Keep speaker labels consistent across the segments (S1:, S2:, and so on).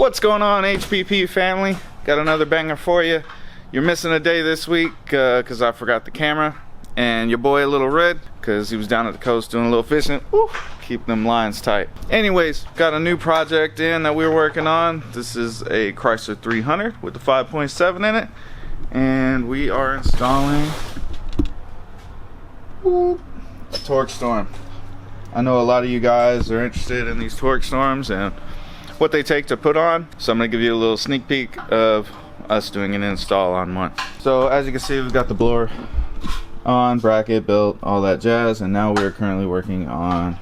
S1: What's going on, HPP family? Got another banger for you. You're missing a day this week because I forgot the camera, and your boy a little red because he was down at the coast doing a little fishing. Woo, keep them lines tight. Anyways, got a new project in that we're working on. This is a Chrysler 300 with the 5.7 in it, and we are installing a TorqStorm. I know a lot of you guys are interested in these TorqStorms and what they take to put on, so I'm going to give you a little sneak peek of us doing an install on one. So as you can see, we've got the blower on, bracket built, all that jazz, and now we're currently working on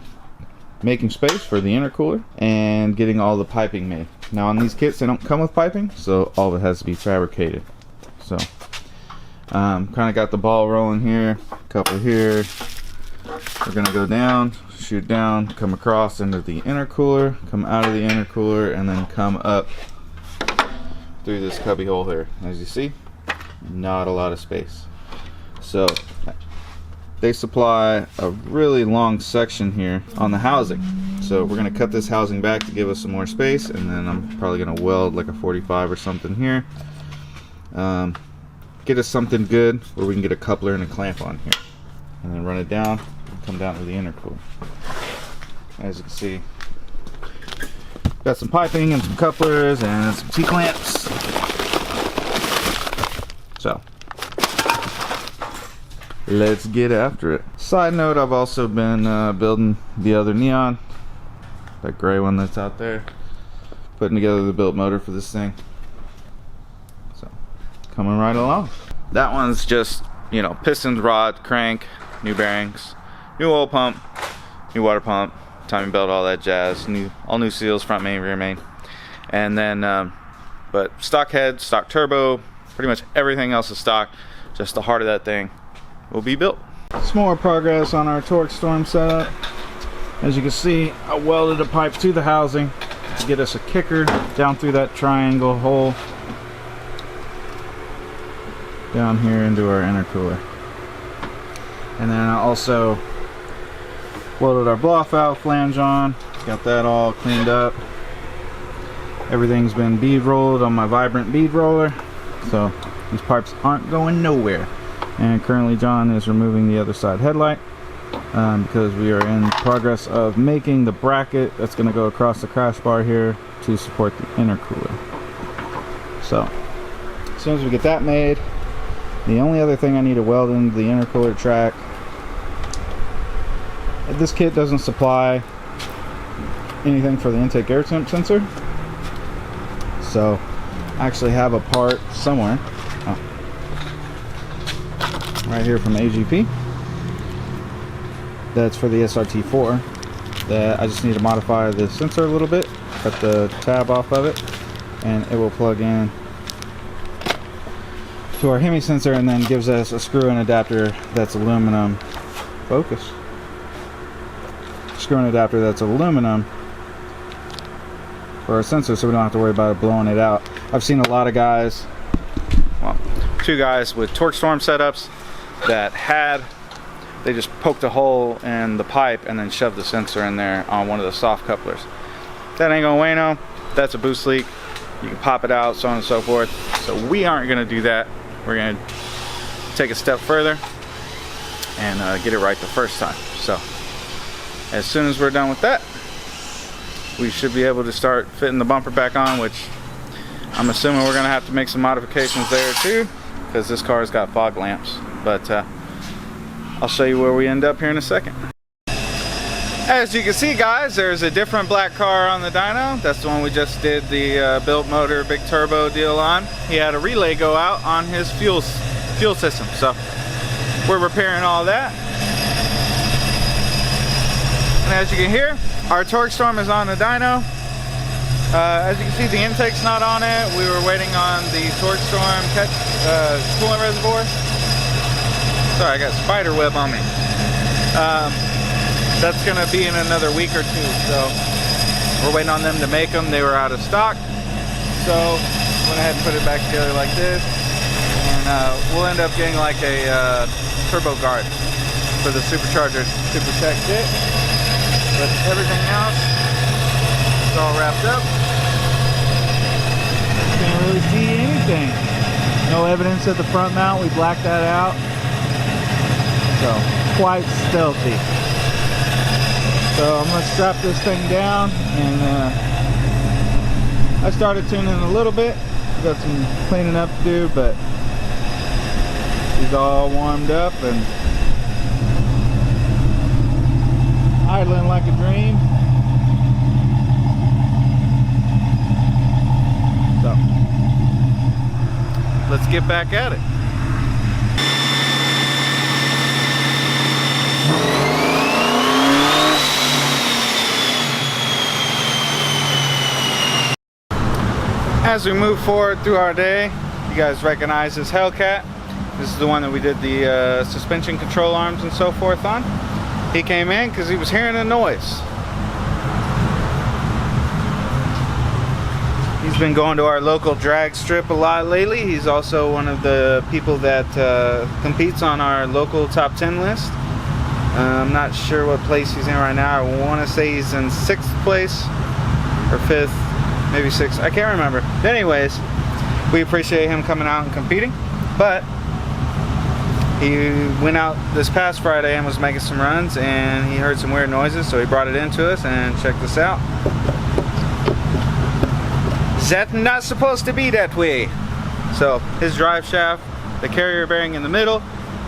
S1: making space for the intercooler and getting all the piping made. Now on these kits, they don't come with piping, so all of it has to be fabricated. So kind of got the ball rolling here, a couple here. We're gonna go down, shoot down, come across into the intercooler, come out of the intercooler, and then come up through this cubby hole here. As you see, not a lot of space. So they supply a really long section here on the housing. So we're gonna cut this housing back to give us some more space, and then I'm probably gonna weld like a 45 or something here. Get us something good where we can get a coupler and a clamp on here, and then run it down and come down to the intercooler. As you can see, got some piping and some couplers and some T-clamps. So let's get after it. Side note, I've also been building the other neon, that gray one that's out there, putting together the built motor for this thing. So coming right along. That one's just, you know, pistons, rod, crank, new bearings, new oil pump, new water pump, timing belt, all that jazz, all new seals, front main, rear main, and then but stock head, stock turbo, pretty much everything else is stock. Just the heart of that thing will be built. Some more progress on our TorqStorm setup. As you can see, I welded a pipe to the housing to get us a kicker down through that triangle hole down here into our intercooler. And then I also welded our blow-off valve flange on, got that all cleaned up. Everything's been bead rolled on my Vibrant bead roller, so these pipes aren't going nowhere. And currently John is removing the other side headlight because we are in progress of making the bracket that's going to go across the crash bar here to support the intercooler. So as soon as we get that made, the only other thing I need to weld into the intercooler track. This kit doesn't supply anything for the intake air temp sensor, so I actually have a part somewhere right here from AGP that's for the SRT4 that I just need to modify the sensor a little bit, cut the tab off of it, and it will plug in to our Hemi sensor, and then gives us a screw-in adapter that's aluminum. Focus. Screw-in adapter that's aluminum for our sensor, so we don't have to worry about it blowing it out. I've seen a lot of guys, well, two guys with TorqStorm setups that they just poked a hole in the pipe and then shoved the sensor in there on one of the soft couplers. That ain't gonna bueno. That's a boost leak. You can pop it out, so on and so forth. So we aren't gonna do that. We're gonna take a step further and get it right the first time. So as soon as we're done with that, we should be able to start fitting the bumper back on, which I'm assuming we're gonna have to make some modifications there too, because this car's got fog lamps. But I'll show you where we end up here in a second. As you can see, guys, there's a different black car on the dyno. That's the one we just did the built motor big turbo deal on. He had a relay go out on his fuel system, so we're repairing all that. And as you can hear, our TorqStorm is on the dyno. As you can see, the intake's not on it. We were waiting on the TorqStorm coolant reservoir. Sorry, I got spider web on me. That's gonna be in another week or two, so we're waiting on them to make them. They were out of stock, so went ahead and put it back together like this, and we'll end up getting like a turbo guard for the supercharger to protect it. But everything else is all wrapped up.
S2: Can't really see anything. No evidence of the front mount. We blacked that out. So quite stealthy. So I'm gonna strap this thing down, and I started tuning a little bit. Got some cleaning up to do, but he's all warmed up and idling like a dream. So let's get back at it. As we move forward through our day, you guys recognize this Hellcat. This is the one that we did the suspension control arms and so forth on. He came in because he was hearing a noise. He's been going to our local drag strip a lot lately. He's also one of the people that competes on our local top 10 list. I'm not sure what place he's in right now. I want to say he's in 6th place or 5th. Maybe 6, I can't remember. But anyways, we appreciate him coming out and competing. But he went out this past Friday and was making some runs, and he heard some weird noises, so he brought it into us, and check this out. That's not supposed to be that way. So his drive shaft, the carrier bearing in the middle,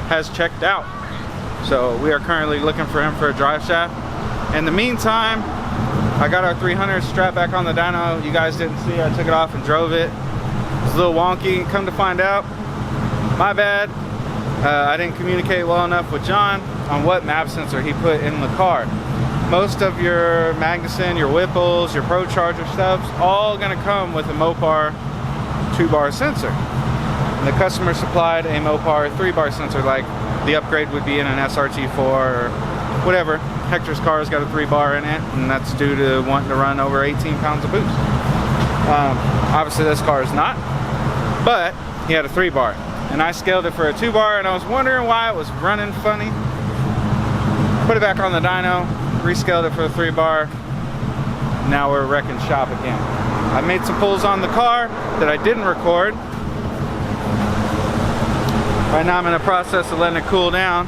S2: has checked out. So we are currently looking for him for a drive shaft. In the meantime, I got our 300 strapped back on the dyno. You guys didn't see, I took it off and drove it. It's a little wonky. Come to find out, my bad. I didn't communicate well enough with John on what map sensor he put in the car. Most of your Magnuson, your Whipples, your Pro Charger stuff's all gonna come with a Mopar 2-bar sensor. And the customer supplied a Mopar 3-bar sensor, like the upgrade would be in an SRT4 or whatever. Hector's car's got a 3-bar in it, and that's due to wanting to run over 18 pounds of boost. Obviously this car is not, but he had a 3-bar. And I scaled it for a 2-bar, and I was wondering why it was running funny. Put it back on the dyno, rescaled it for a 3-bar. Now we're wrecking shop again. I made some pulls on the car that I didn't record. Right now I'm in the process of letting it cool down.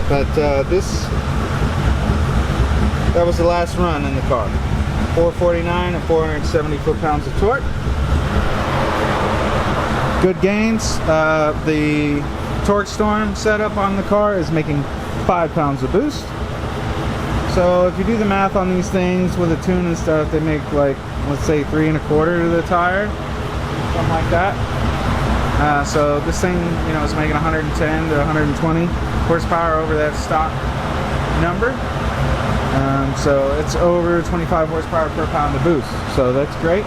S2: But that was the last run in the car. 449 and 470 foot-pounds of torque. Good gains. The TorqStorm setup on the car is making 5 pounds of boost. So if you do the math on these things with a tune and stuff, they make like, let's say 3 1/4 to the tire, something like that. So this thing, you know, is making 110 to 120 horsepower over that stock number. So it's over 25 horsepower per pound of boost. So that's great.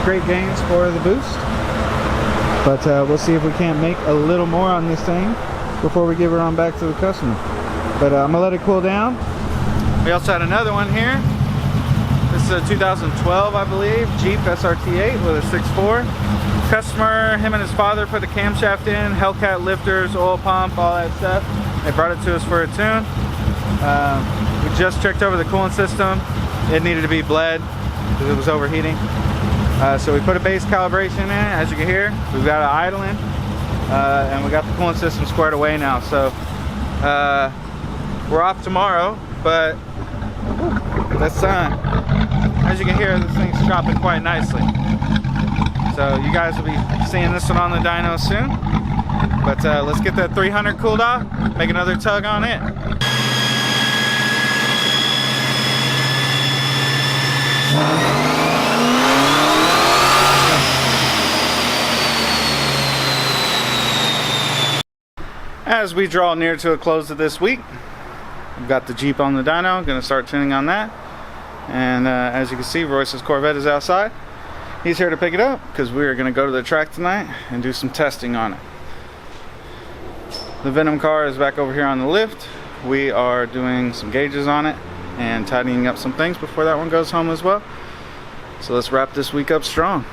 S2: Great gains for the boost. But we'll see if we can't make a little more on this thing before we give it on back to the customer. But I'm gonna let it cool down. We also had another one here. This is a 2012, I believe, Jeep SRT8 with a 6.4. Customer, him and his father put the camshaft in, Hellcat lifters, oil pump, all that stuff. They brought it to us for a tune. We just checked over the coolant system. It needed to be bled because it was overheating. So we put a base calibration in, as you can hear. We've got it idling, and we got the coolant system squared away now. So we're off tomorrow, but the sun, as you can hear, this thing's chopping quite nicely. So you guys will be seeing this one on the dyno soon. But let's get that 300 cooled off, make another tug on it. As we draw near to a close of this week, we've got the Jeep on the dyno, gonna start tuning on that. And as you can see, Royce's Corvette is outside. He's here to pick it up because we are gonna go to the track tonight and do some testing on it. The Venom car is back over here on the lift. We are doing some gauges on it and tidying up some things before that one goes home as well. So let's wrap this week up strong.